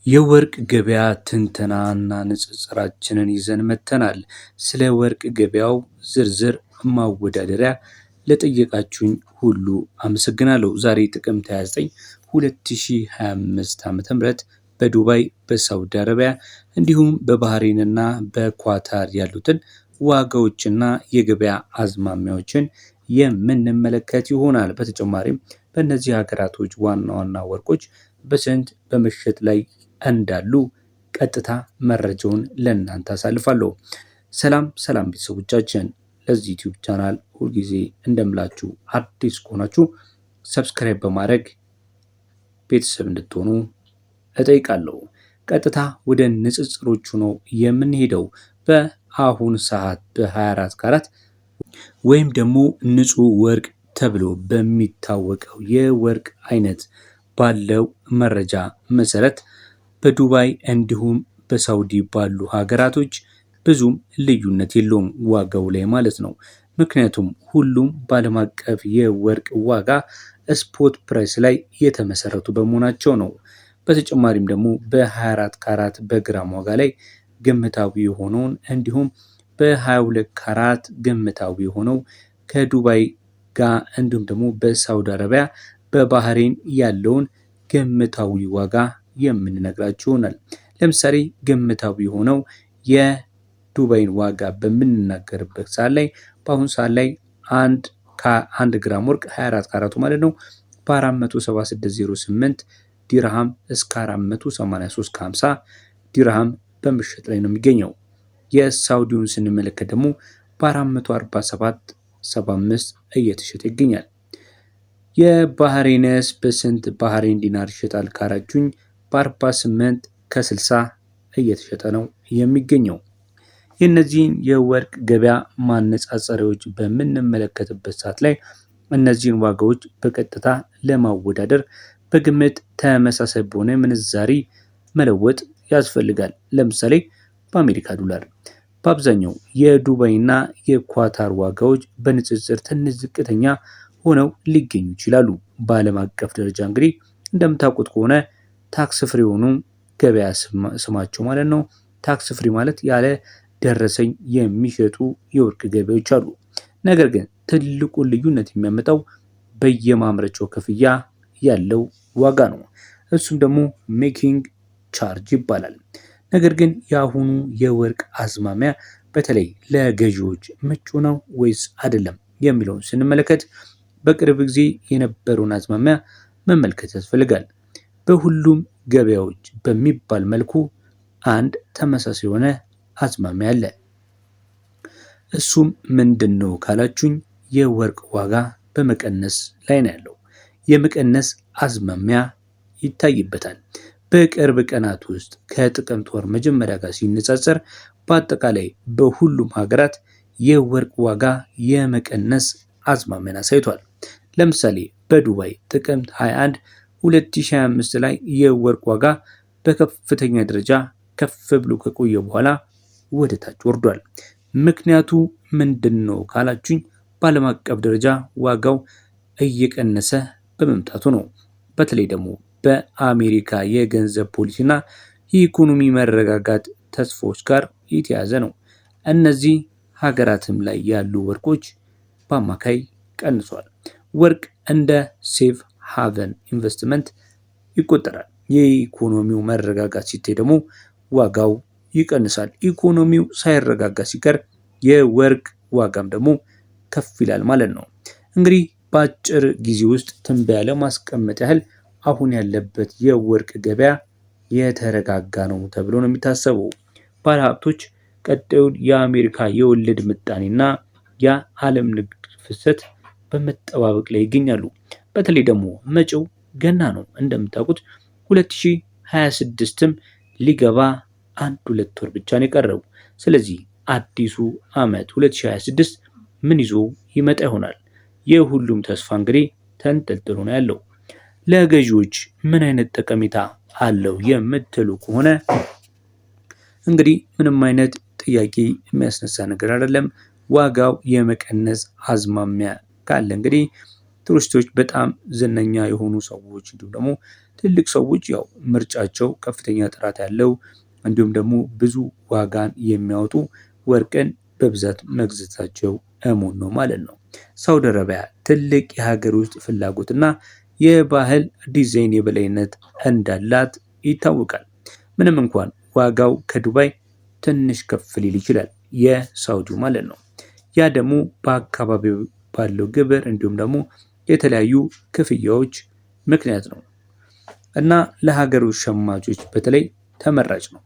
የወርቅ ገበያ ትንተናና ንጽጽራችንን ይዘን መጥተናል። ስለ ወርቅ ገበያው ዝርዝር ማወዳደሪያ ለጠየቃችሁኝ ሁሉ አመሰግናለሁ። ዛሬ ጥቅምት 29 2025 ዓ.ም በዱባይ፣ በሳውዲ አረቢያ እንዲሁም በባህሬንና በኳታር ያሉትን ዋጋዎችና የገበያ አዝማሚያዎችን የምንመለከት ይሆናል። በተጨማሪም በእነዚህ ሀገራቶች ዋና ዋና ወርቆች በስንት በመሸጥ ላይ እንዳሉ ቀጥታ መረጃውን ለእናንተ አሳልፋለሁ። ሰላም ሰላም ቤተሰቦቻችን፣ ለዚህ ዩቲዩብ ቻናል ሁልጊዜ እንደምላችሁ አዲስ ከሆናችሁ ሰብስክራይብ በማድረግ ቤተሰብ እንድትሆኑ እጠይቃለሁ። ቀጥታ ወደ ንጽጽሮቹ ነው የምንሄደው። በአሁን ሰዓት በ24 ካራት ወይም ደግሞ ንጹህ ወርቅ ተብሎ በሚታወቀው የወርቅ አይነት ባለው መረጃ መሰረት በዱባይ እንዲሁም በሳውዲ ባሉ ሀገራቶች ብዙም ልዩነት የለውም ዋጋው ላይ ማለት ነው። ምክንያቱም ሁሉም በዓለም አቀፍ የወርቅ ዋጋ ስፖት ፕራይስ ላይ የተመሰረቱ በመሆናቸው ነው። በተጨማሪም ደግሞ በ24 ካራት በግራም ዋጋ ላይ ግምታዊ የሆነውን እንዲሁም በ22 ካራት ግምታዊ የሆነው ከዱባይ ጋር እንዲሁም ደግሞ በሳውዲ አረቢያ በባህሬን ያለውን ግምታዊ ዋጋ የምንነግራችሁ ይሆናል። ለምሳሌ ግምታዊ የሆነው የዱባይን ዋጋ በምንናገርበት ሰዓት ላይ በአሁኑ ሰዓት ላይ አንድ ግራም ወርቅ 24 ካራቱ ማለት ነው በ476.08 ዲርሃም እስከ 483.50 ዲርሃም በምሽት ላይ ነው የሚገኘው። የሳውዲውን ስንመለከት ደግሞ በ447.75 እየተሸጠ ይገኛል። የባህሬንስ በስንት ባህሬን ዲናር ይሸጣል ካራችሁኝ በ48 ከ60 እየተሸጠ ነው የሚገኘው። የእነዚህን የወርቅ ገበያ ማነጻጸሪያዎች በምንመለከትበት ሰዓት ላይ እነዚህን ዋጋዎች በቀጥታ ለማወዳደር በግምት ተመሳሳይ በሆነ ምንዛሪ መለወጥ ያስፈልጋል። ለምሳሌ በአሜሪካ ዶላር በአብዛኛው የዱባይና የኳታር ዋጋዎች በንጽጽር ትንሽ ዝቅተኛ ሆነው ሊገኙ ይችላሉ። በዓለም አቀፍ ደረጃ እንግዲህ እንደምታውቁት ከሆነ ታክስ ፍሪ የሆኑ ገበያ ስማቸው ማለት ነው። ታክስ ፍሪ ማለት ያለ ደረሰኝ የሚሸጡ የወርቅ ገበያዎች አሉ። ነገር ግን ትልቁን ልዩነት የሚያመጣው በየማምረቻው ክፍያ ያለው ዋጋ ነው። እሱም ደግሞ ሜኪንግ ቻርጅ ይባላል። ነገር ግን የአሁኑ የወርቅ አዝማሚያ በተለይ ለገዢዎች ምቹ ነው ወይስ አይደለም የሚለውን ስንመለከት በቅርብ ጊዜ የነበረውን አዝማሚያ መመልከት ያስፈልጋል። በሁሉም ገበያዎች በሚባል መልኩ አንድ ተመሳሳይ የሆነ አዝማሚያ አለ። እሱም ምንድን ነው ካላችሁኝ የወርቅ ዋጋ በመቀነስ ላይ ነው ያለው። የመቀነስ አዝማሚያ ይታይበታል። በቅርብ ቀናት ውስጥ ከጥቅምት ወር መጀመሪያ ጋር ሲነጻጸር በአጠቃላይ በሁሉም ሀገራት የወርቅ ዋጋ የመቀነስ አዝማሚያን አሳይቷል። ለምሳሌ በዱባይ ጥቅምት 21 2025 ላይ የወርቅ ዋጋ በከፍተኛ ደረጃ ከፍ ብሎ ከቆየ በኋላ ወደ ታች ወርዷል። ምክንያቱ ምንድን ነው ካላችሁኝ በዓለም አቀፍ ደረጃ ዋጋው እየቀነሰ በመምጣቱ ነው። በተለይ ደግሞ በአሜሪካ የገንዘብ ፖሊሲና የኢኮኖሚ መረጋጋት ተስፋዎች ጋር የተያዘ ነው። እነዚህ ሀገራትም ላይ ያሉ ወርቆች በአማካይ ቀንሷል። ወርቅ እንደ ሴፍ ሃቨን ኢንቨስትመንት ይቆጠራል። የኢኮኖሚው መረጋጋት ሲታይ ደግሞ ዋጋው ይቀንሳል። ኢኮኖሚው ሳይረጋጋ ሲቀር የወርቅ ዋጋም ደግሞ ከፍ ይላል ማለት ነው። እንግዲህ በአጭር ጊዜ ውስጥ ትንበያ ለማስቀመጥ ያህል አሁን ያለበት የወርቅ ገበያ የተረጋጋ ነው ተብሎ ነው የሚታሰበው። ባለሀብቶች ቀጣዩን የአሜሪካ የወለድ ምጣኔና የዓለም ንግድ ፍሰት በመጠባበቅ ላይ ይገኛሉ። በተለይ ደግሞ መጪው ገና ነው። እንደምታውቁት 2026ም ሊገባ 1-2 ወር ብቻ ነው የቀረው። ስለዚህ አዲሱ ዓመት 2026 ምን ይዞ ይመጣ ይሆናል? የሁሉም ተስፋ እንግዲህ ተንጠልጥሎ ነው ያለው። ለገዢዎች ምን አይነት ጠቀሜታ አለው የምትሉ ከሆነ እንግዲህ ምንም አይነት ጥያቄ የሚያስነሳ ነገር አይደለም። ዋጋው የመቀነስ አዝማሚያ ካለ እንግዲህ ቱሪስቶች በጣም ዝነኛ የሆኑ ሰዎች እንዲሁም ደግሞ ትልቅ ሰዎች ያው ምርጫቸው ከፍተኛ ጥራት ያለው እንዲሁም ደግሞ ብዙ ዋጋን የሚያወጡ ወርቅን በብዛት መግዛታቸው እሙን ነው ማለት ነው። ሳውዲ አረቢያ ትልቅ የሀገር ውስጥ ፍላጎትና የባህል ዲዛይን የበላይነት እንዳላት ይታወቃል። ምንም እንኳን ዋጋው ከዱባይ ትንሽ ከፍ ሊል ይችላል፣ የሳውዲው ማለት ነው። ያ ደግሞ በአካባቢው ባለው ግብር እንዲሁም ደግሞ የተለያዩ ክፍያዎች ምክንያት ነው እና ለሀገር ውስጥ ሸማቾች በተለይ ተመራጭ ነው።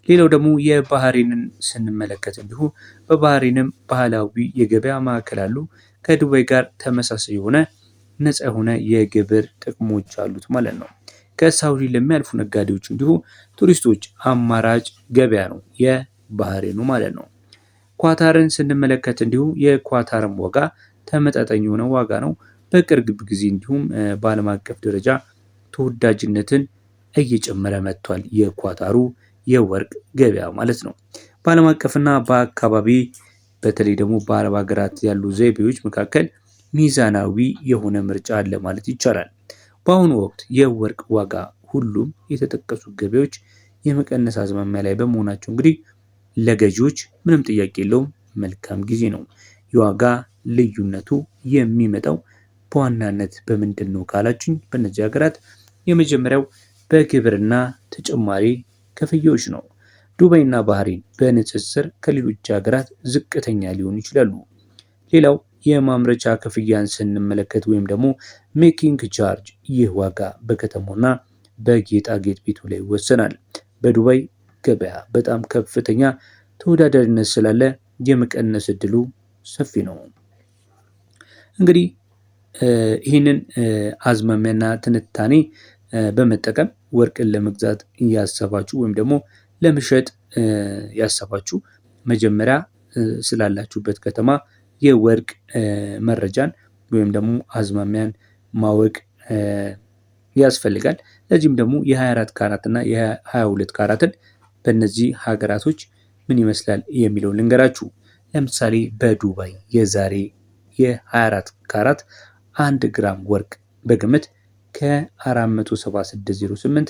ሌላው ደግሞ የባህሬንን ስንመለከት እንዲሁ በባህሬንም ባህላዊ የገበያ ማዕከል አሉ። ከዱባይ ጋር ተመሳሳይ የሆነ ነፃ የሆነ የግብር ጥቅሞች አሉት ማለት ነው። ከሳውዲ ለሚያልፉ ነጋዴዎች እንዲሁ ቱሪስቶች አማራጭ ገበያ ነው የባህሬኑ ማለት ነው። ኳታርን ስንመለከት እንዲሁ የኳታርም ዋጋ ተመጣጣኝ የሆነ ዋጋ ነው። በቅርብ ጊዜ እንዲሁም በዓለም አቀፍ ደረጃ ተወዳጅነትን እየጨመረ መጥቷል። የኳታሩ የወርቅ ገበያ ማለት ነው። በዓለም አቀፍና በአካባቢ በተለይ ደግሞ በአረብ ሀገራት ያሉ ዘይቤዎች መካከል ሚዛናዊ የሆነ ምርጫ አለ ማለት ይቻላል። በአሁኑ ወቅት የወርቅ ዋጋ ሁሉም የተጠቀሱ ገበያዎች የመቀነስ አዝማሚያ ላይ በመሆናቸው እንግዲህ ለገዢዎች ምንም ጥያቄ የለውም መልካም ጊዜ ነው። የዋጋ ልዩነቱ የሚመጣው በዋናነት በምንድን ነው ካላችሁኝ፣ በእነዚህ ሀገራት የመጀመሪያው በግብርና ተጨማሪ ክፍያዎች ነው። ዱባይና ባህሬን በንጽጽር ከሌሎች ሀገራት ዝቅተኛ ሊሆኑ ይችላሉ። ሌላው የማምረቻ ክፍያን ስንመለከት ወይም ደግሞ ሜኪንግ ቻርጅ፣ ይህ ዋጋ በከተማውና በጌጣጌጥ ቤቱ ላይ ይወሰናል። በዱባይ ገበያ በጣም ከፍተኛ ተወዳዳሪነት ስላለ የመቀነስ እድሉ ሰፊ ነው። እንግዲህ ይህንን አዝማሚያና ትንታኔ በመጠቀም ወርቅን ለመግዛት ያሰባችሁ ወይም ደግሞ ለመሸጥ ያሰባችሁ መጀመሪያ ስላላችሁበት ከተማ የወርቅ መረጃን ወይም ደግሞ አዝማሚያን ማወቅ ያስፈልጋል። ለዚህም ደግሞ የ24 ካራት እና የ22 ካራትን በእነዚህ ሀገራቶች ምን ይመስላል የሚለውን ልንገራችሁ። ለምሳሌ በዱባይ የዛሬ የ24 ካራት 1 ግራም ወርቅ በግምት ከ476.08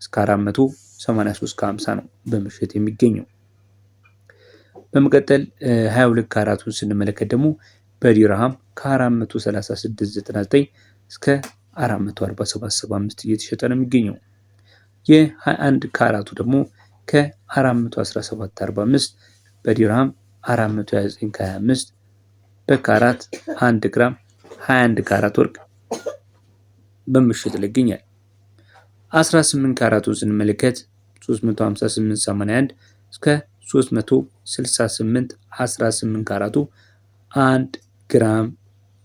እስከ 483.50 ነው በምሽት የሚገኘው። በመቀጠል 22 ካራቱን ስንመለከት ደግሞ በዲርሃም ከ436.99 እስከ 447.75 እየተሸጠ ነው የሚገኘው። የ21 ካራቱ ደግሞ ከ417.45 በዲርሃም 429.25 በካራት 1 ግራም 21 ካራት ወርቅ በምሽት ላይ ይገኛል። 18 ካራቱን ስንመለከት 358.81 እስከ 368.18 ካራቱ 1 ግራም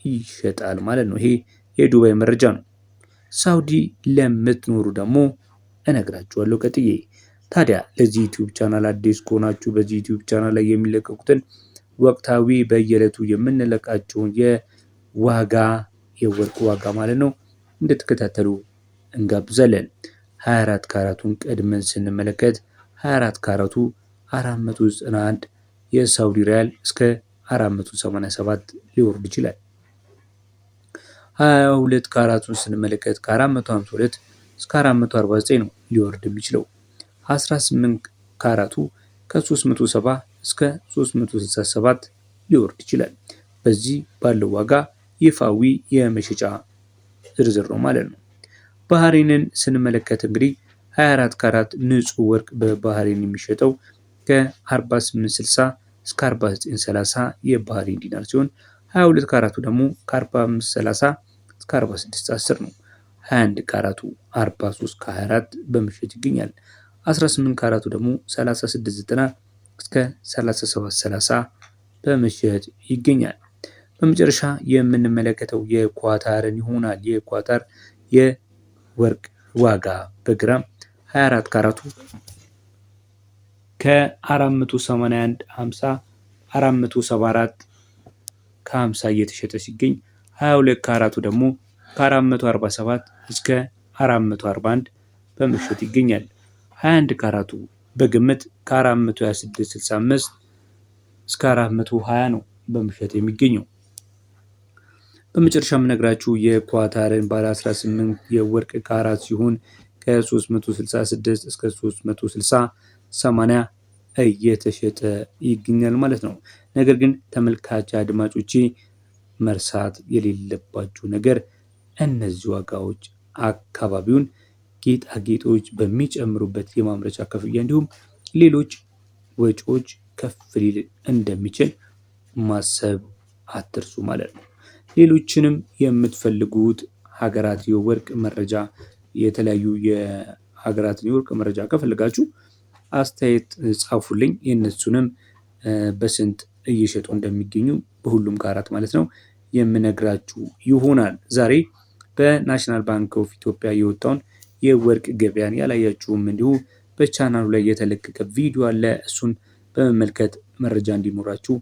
ይሸጣል ማለት ነው። ይሄ የዱባይ መረጃ ነው። ሳውዲ ለምትኖሩ ደግሞ እነግራችኋለሁ ቀጥዬ። ታዲያ ለዚህ ዩቲዩብ ቻናል አዲስ ከሆናችሁ በዚህ ዩቲዩብ ቻናል ላይ የሚለቀቁትን ወቅታዊ በየዕለቱ የምንለቃቸውን የወርቅ ዋጋ ማለት ነው እንድትከታተሉ እንጋብዛለን። 24 ካራቱን ቀድመን ስንመለከት 24 ካራቱ 491 የሳውዲ ሪያል እስከ 487 ሊወርድ ይችላል። 22 ካራቱን ስንመለከት ከ452 እስከ 449 ነው ሊወርድ የሚችለው። 18 ካራቱ ከ370 እስከ 367 ሊወርድ ይችላል። በዚህ ባለው ዋጋ ይፋዊ የመሸጫ ዝርዝር ነው ማለት ነው። ባህሬንን ስንመለከት እንግዲህ 24 ካራት ንጹህ ወርቅ በባህሬን የሚሸጠው ከ4860 እስከ 4930 የባህሬን ዲናር ሲሆን 22 ካራቱ ደግሞ ከ4530 እስከ 4610 ነው። 21 ካራቱ 43 ከ24 በምሽት ይገኛል። 18 ካራቱ ደግሞ 3690 እስከ 3730 በምሽት ይገኛል። በመጨረሻ የምንመለከተው የኳታርን ይሆናል። የኳታር የወርቅ ዋጋ በግራም 24 ካራቱ ከ481.50 474 ከ50 እየተሸጠ ሲገኝ 22 ካራቱ ደግሞ ከ447 እስከ 441 በምሽት ይገኛል። 21 ካራቱ በግምት ከ426.65 እስከ 420 ነው በምሽት የሚገኘው። በመጨረሻ የምነግራችሁ የኳታርን ባለ 18 የወርቅ ካራት ሲሆን ከ366 እስከ 360 80 እየተሸጠ ይገኛል ማለት ነው። ነገር ግን ተመልካች አድማጮቼ መርሳት የሌለባችሁ ነገር እነዚህ ዋጋዎች አካባቢውን ጌጣጌጦች በሚጨምሩበት የማምረቻ ክፍያ እንዲሁም ሌሎች ወጪዎች ከፍ ሊል እንደሚችል ማሰብ አትርሱ ማለት ነው። ሌሎችንም የምትፈልጉት ሀገራት የወርቅ መረጃ የተለያዩ የሀገራትን የወርቅ መረጃ ከፈልጋችሁ አስተያየት ጻፉልኝ። የእነሱንም በስንት እየሸጡ እንደሚገኙ በሁሉም ካራት ማለት ነው የምነግራችሁ ይሆናል። ዛሬ በናሽናል ባንክ ኦፍ ኢትዮጵያ የወጣውን የወርቅ ገበያን ያላያችሁም እንዲሁ በቻናሉ ላይ የተለቀቀ ቪዲዮ አለ። እሱን በመመልከት መረጃ እንዲኖራችሁ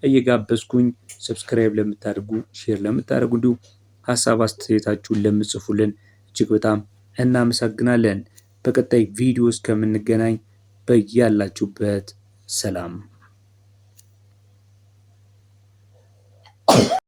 እየጋበዝኩኝ ሰብስክራይብ ለምታደርጉ፣ ሼር ለምታደርጉ እንዲሁ ሀሳብ አስተያየታችሁን ለምጽፉልን እጅግ በጣም እናመሰግናለን። በቀጣይ ቪዲዮ እስከምንገናኝ በያላችሁበት ሰላም